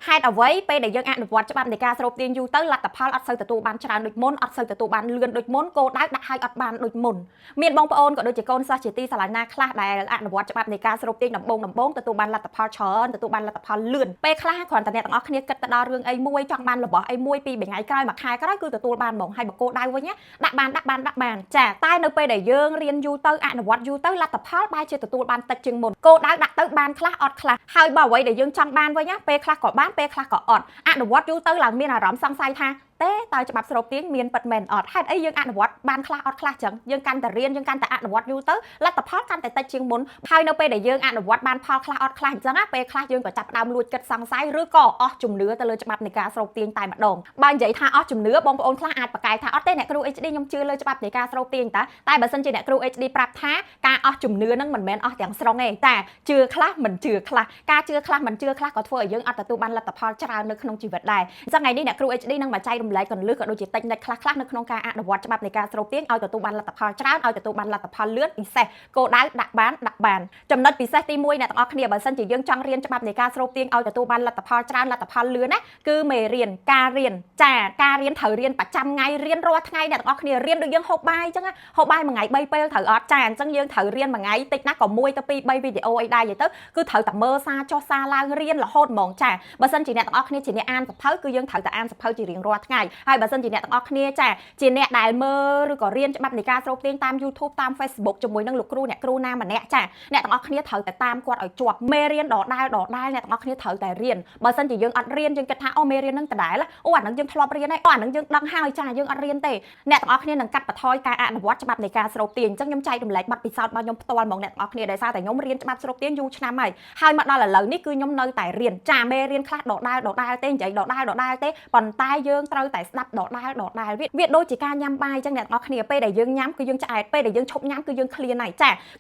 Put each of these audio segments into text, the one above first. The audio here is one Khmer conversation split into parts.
hạt ở với pe để dân ăn được vật cho bạn để ca sầu tiên du tới lặt tập phao ắt sâu từ tụ bàn tràn đôi môn ắt sâu từ tụ bàn lươn đôi môn cô đá đặt hai ắt bàn đôi môn miền bông ôn có đôi chỉ con sa chỉ ti sả na khla đại ăn được vật cho bạn để ca sầu tiên đầm bông từ tụ bàn lặt tập phao chởn từ tụ bàn lặt tập phao lươn pe khla cònแต่เนี่ยต้องเอาគ្នាគិតទៅដល់រឿងអីមួយចង់បានរបស់អីមួយពីថ្ងៃក្រោយមកខែក្រោយគឺទទួលបានហ្មងហើយបកគោដៅវិញដាក់បានចាតែនៅពេលដែលយើងរៀនយូរទៅអនុវត្តយូរទៅលទ្ធផលបែរជាទទួលបានតិចជាងមុនគោដៅដាក់ទៅបានខ្លះអត់ខ្លះហើយបើអ្វីដែលយើងចង់បានវិញពេលខ្លះក៏បានពេលខ្លះក៏អត់អនុវត្តយូរទៅឡើងមានអារម្មណ៍សង្ស័យថាតែតើច្បាប់ស្រូបទាញមានប៉ិតមែនអត់ហេតុអីយើងអនុវត្តបានខ្លះអត់ខ្លះចឹងយើងកាន់តែរៀនយើងកាន់តែអនុវត្តយូរទៅលទ្ធផលកាន់តែតិចជាងមុនហើយនៅពេលដែលយើងអនុវត្តបានផលខ្លះអត់ខ្លះអញ្ចឹងពេលខ្លះយើងក៏ចាប់ផ្ដើមលួចគិតសង្ស័យឬក៏អស់ជំនឿទៅលើច្បាប់នៃការស្រូបទាញតែម្ដងបើនិយាយថាអស់ជំនឿបងប្អូនខ្លះអាចប្រកែកថាអត់ទេអ្នកគ្រូ HD ខ្ញុំជឿលើច្បាប់នៃការស្រូបទាញតែបើសិនជាអ្នកគ្រូ HD ប្រាប់ថាការអស់ជំនឿនឹងមិនមែនអស់ទាំងស្រុងទេតែជឿខ្លះមិនជឿខ្លះការជឿខ្លះមិនជឿខ្លះក៏ធ្វើឲ្យយើងអត់ទទួលបានលទ្ធផលច្រើននៅក្នុងជីវិតដែរអញ្ចឹងថ្ងៃនេះអ្នកគ្រូ HD នឹងមកចែករំលែកកលលឹះក៏ដូចជាតិចនិចខ្លះនៅក្នុងការអនុវត្តច្បាប់នៃការស្រូបទាញឲ្យទទួលបានលទ្ធផលច្រើនឲ្យទទួលបានលទ្ធផលលឿនពិសេសគោលដៅដាក់បានចំណុចពិសេសទី1អ្នកទាំងអស់គ្នាបើសិនជាយើងចង់រៀនច្បាប់នៃការស្រូបទាញឲ្យទទួលបានលទ្ធផលច្រើនលទ្ធផលលឿនណាគឺមេរៀនការរៀនការរៀនត្រូវរៀនប្រចាំថ្ងៃរៀនរាល់ថ្ងៃអ្នកទាំងអស់គ្នារៀនដូចយើងហូបបាយអញ្ចឹងហូបបាយមួយថ្ងៃ3ពេលត្រូវអត់អញ្ចឹងយើងត្រូវរៀនមួយថ្ងៃតិចណាស់ក៏1ទៅ2 3វីដេអូអីដែរទៅគឺត្រូវតែមើលសារចុះសារឡើងរៀនរហូតហ្មងបើសិនជាអ្នកទាំងអស់គ្នាជាអ្នកអានសភៅគឺយើងត្រូវតែអានសភៅជារៀងរាល់ថ្ងៃហើយបើសិនជាអ្នកទាំងអស់គ្នាជាអ្នកដែលមើលឬក៏រៀនច្បាប់នៃការស្រូបទាញតាម YouTube តាម Facebook ជាមួយនឹងលោកគ្រូអ្នកគ្រូណាម្នាក់អ្នកទាំងអស់គ្នាត្រូវតែតាមគាត់ឲ្យជាប់មេរៀនដដែលអ្នកទាំងអស់គ្នាត្រូវតែរៀនបើសិនជាយើងអត់រៀនយើងគិតថាអូមេរៀននឹងដដែលអូអានឹងយើងធ្លាប់រៀនហើយអូអានឹងយើងដឹងហើយយើងអត់រៀនទេអ្នកទាំងអស់គ្នានឹងកាត់បន្ថយការអនុវត្តច្បាប់នៃការស្រូបទាញអញ្ចឹងខ្ញុំចែករំលែកបទពិសោធន៍របស់ខ្ញុំផ្ទាល់ហ្មងអ្នកទាំងអស់គ្នាដោយសារតែខ្ញុំរៀនច្បាប់ស្រូបទាញយូរឆ្នាំហើយមកដល់ឥឡូវនេះគឺខ្ញុំនៅតែរៀនមេរៀនខ្លះដដែលទេនិយាយដដែលទេប៉ុន្តែយើងត្រូវតែស្ដាប់ដដែលវាដូចជាការញ៉ាំបាយអញ្ចឹងអ្នកទាំងអស់គ្នាពេលដែលយើងញ៉ាំគឺយើងឆ្អែតពេលដែលយើងឈប់ញ៉ាំគឺយើងឃ្លានហើយ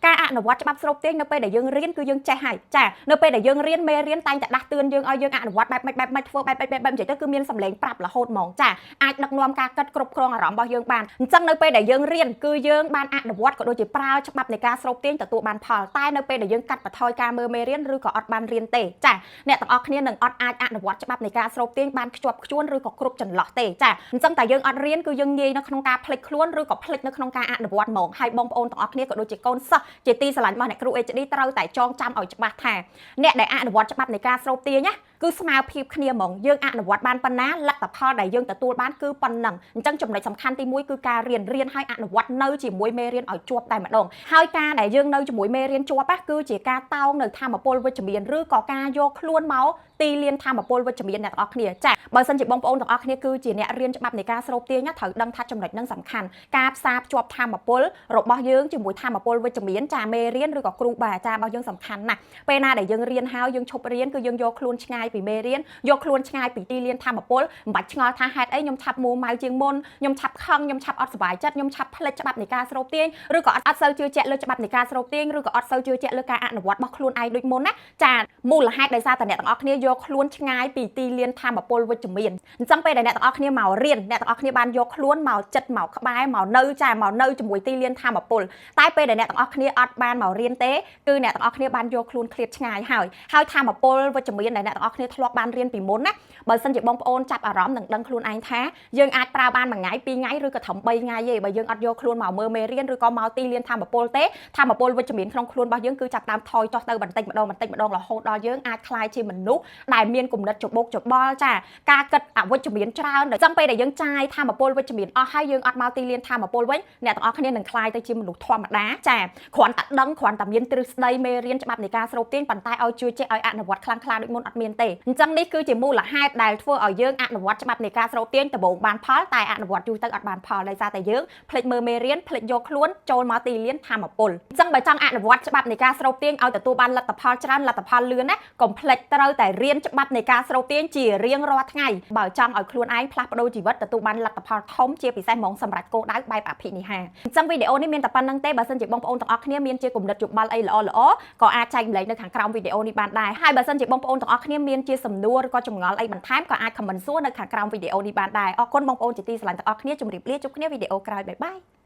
ការអនុវត្តច្បាប់ស្រូបទាញនៅពេលដែលយើងរៀនគឺយើងចេះហើយនៅពេលដែលយើងរៀនមេរៀនតែងតែដាស់តឿនយើងឲ្យយើងអនុវត្តបែបម៉េចធ្វើបែបនិយាយទៅគឺមានសម្លេងប្រាប់រហូតហ្មងអាចដឹកនាំការគិតគ្រប់គ្រងអារម្មណ៍របស់យើងបានអញ្ចឹងនៅពេលដែលយើងរៀនគឺយើងបានអនុវត្តក៏ដូចជាប្រើច្បាប់នៃការស្រូបទាញទទួលបានផលតែនៅពេលដែលយើងកាត់បន្ថយការមើលមេរៀនឬក៏អត់បានរៀនទេអ្នកទាំងអស់គ្នានឹងអត់អាចអនុវត្តច្បាប់នៃការស្រូបទាញបានខ្ជាប់ខ្ជួនឬក៏គ្រប់ចន្លោះទេអញ្ចឹងតែយើងអត់រៀនគឺយើងងាយនៅក្នុងការភ្លេចខ្លួនឬក៏ភ្លេចនៅក្នុងការអនុវត្តហ្មងហើយបងប្អូនទាំងអស់គ្នាក៏ដូចជាកូនសិស្សជាទីស្រឡាញ់របស់អ្នកគ្រូ HD ត្រូវតែចងចាំឲ្យច្បាស់ថាអ្នកដែលអនុវត្តច្បាប់នៃការស្រូបទាញគឺស្មើភាពគ្នាហ្មងយើងអនុវត្តបានប៉ុណ្ណាលទ្ធផលដែលយើងទទួលបានគឺប៉ុណ្ណឹងអញ្ចឹងចំណុចសំខាន់ទី1គឺការរៀនឲ្យអនុវត្តនៅជាមួយមេរៀនឲ្យជាប់តែម្ដងហើយការដែលយើងនៅជាមួយមេរៀនជាប់គឺជាការតោងនៅធម៌ពលវិជ្ជមានឬក៏ការយកខ្លួនមកទីលានធម៌ពលវិជ្ជមានអ្នកទាំងអស់គ្នាបើសិនជាបងប្អូនទាំងអស់គ្នាគឺជាអ្នករៀនច្បាប់នៃការស្រូបទាញត្រូវដឹងថាចំណុចហ្នឹងសំខាន់ការផ្សារភ្ជាប់ធម៌ពលរបស់យើងជាមួយធម៌ពលវិជ្ជមានមេរៀនឬក៏គ្រូបាអាចារ្យរបស់យើងសំខាន់ណាស់ពេលណាដែលយើងរៀនហើយយើងឈប់រៀនគឺយើងយកខ្លួនឆ្ងាយពីមេរៀនយកខ្លួនឆ្ងាយពីទីលានធម៌ពលមិនបាច់ឆ្ងល់ថាហេតុអីខ្ញុំឆាប់មួម៉ៅជាងមុនខ្ញុំឆាប់ខឹងខ្ញុំឆាប់អត់សុបាយចិត្តខ្ញុំឆាប់ភ្លេចច្បាប់នៃការស្រូបទាញឬក៏អត់សូវជឿជាក់លើច្បាប់នៃការស្រូបទាញឬក៏អត់សូវជឿជាក់លើការអនុវត្តរបស់ខ្លួនឯងដូចមុនណាមូលហេតុដោយសារតែអ្នកទាំងអស់គ្នាយកខ្លួនឆ្ងាយពីទីលានធម៌ពលវិជ្ជមានអញ្ចឹងពេលដែលអ្នកទាំងអស់គ្នាមករៀនអ្នកទាំងអស់គ្នាបានយកខ្លួនមកចិត្តមកក្បែរមកនៅជាមួយទីលានធម៌ពលតែពេលដែលអ្នកទាំងអស់គ្នាអត់បានមករៀនទេគឺអ្នកទាំងអស់គ្នាបានយកខ្លួនឃ្លាតឆ្ងាយហើយធម៌ពលវិជ្ជមានដែលអ្នកទាំងអស់គ្នាធ្លាប់បានរៀនពីមុនណាបើសិនជាបងប្អូនចាប់អារម្មណ៍នឹងដឹងខ្លួនឯងថាយើងអាចប្រើបានមួយថ្ងៃ2ថ្ងៃឬក៏ត្រឹម3ថ្ងៃទេបើយើងអត់យកខ្លួនមកមើលមេរៀនឬក៏មកទីលានធម៌ពលទេធម៌ពលវិជ្ជមានក្នុងខ្លួនរបស់យើងគឺចាប់តាមថយចុះទៅបន្តិចម្ដងរហូតដល់យើងអាចក្លាយជាមនុស្សដែលមានគំនិតច្បុកច្បល់ការគិតអវិជ្ជមានច្រើនអញ្ចឹងពេលដែលយើងចាយធម៌ពលវិជ្ជមានអស់ហើយយើងអត់មកទីលានធម៌ពលវិញអ្នកទាំងអស់គ្នានឹងក្លាយទៅជាមនុស្សធម្មតាគ្រាន់តែដឹងគ្រាន់តែមានទ្រឹស្ដីមេរៀនច្បាប់នៃការស្រូបទាញប៉ុន្តែឲ្យជឿជាក់ឲ្យអនុវត្តខ្លាំងដូចមុនអត់មានទេអញ្ចឹងនេះគឺជាមូលហេតុដែលធ្វើឲ្យយើងអនុវត្តច្បាប់នៃការស្រូបទាញដំបូងបានផលតែអនុវត្តយូរទៅអត់បានផលដោយសារតែយើងភ្លេចមើលមេរៀនភ្លេចយកខ្លួនចូលមកទីលានធម៌ពលអញ្ចឹងបើចង់អនុវត្តច្បាប់នៃការស្រូបទាញឲ្យទទួលបានលទ្ធផលច្រើនលទ្ធផលលឿនណាកុំភ្លេចត្រូវតែរៀនច្បាប់នៃការស្រូបទាញជារៀងរាល់ថ្ងៃបើចង់ឲ្យខ្លួនឯងផ្លាស់ប្ដូរជីវិតទទួលបានលទ្ធផលធំជាពិសេសហ្មងសម្រាប់គោលដៅបែបអភិនិហាអញ្ចឹងវីដេអូនេះមានតែប៉ុណ្្នឹងទេបើសិនជាបងប្អូនទាំងអស់គ្នាមានជាគំនិតយោបល់អីល្អក៏អាចចែកម្លែកនៅខាងក្រោមវីដេអូនេះបានដែរហើយបើសិនជាបងប្អូនទាំងអស់គ្នាមានជាសំណួរឬក៏ចម្ងល់អីបន្ថែមក៏អាច comment សួរនៅខាងក្រោមវីដេអូនេះបានដែរអរគុណបងប្អូនជាទីស្រឡាញ់ទាំងអស់គ្នាជម្រាបលាជួបគ្នាវីដេអូក្រោយបាយ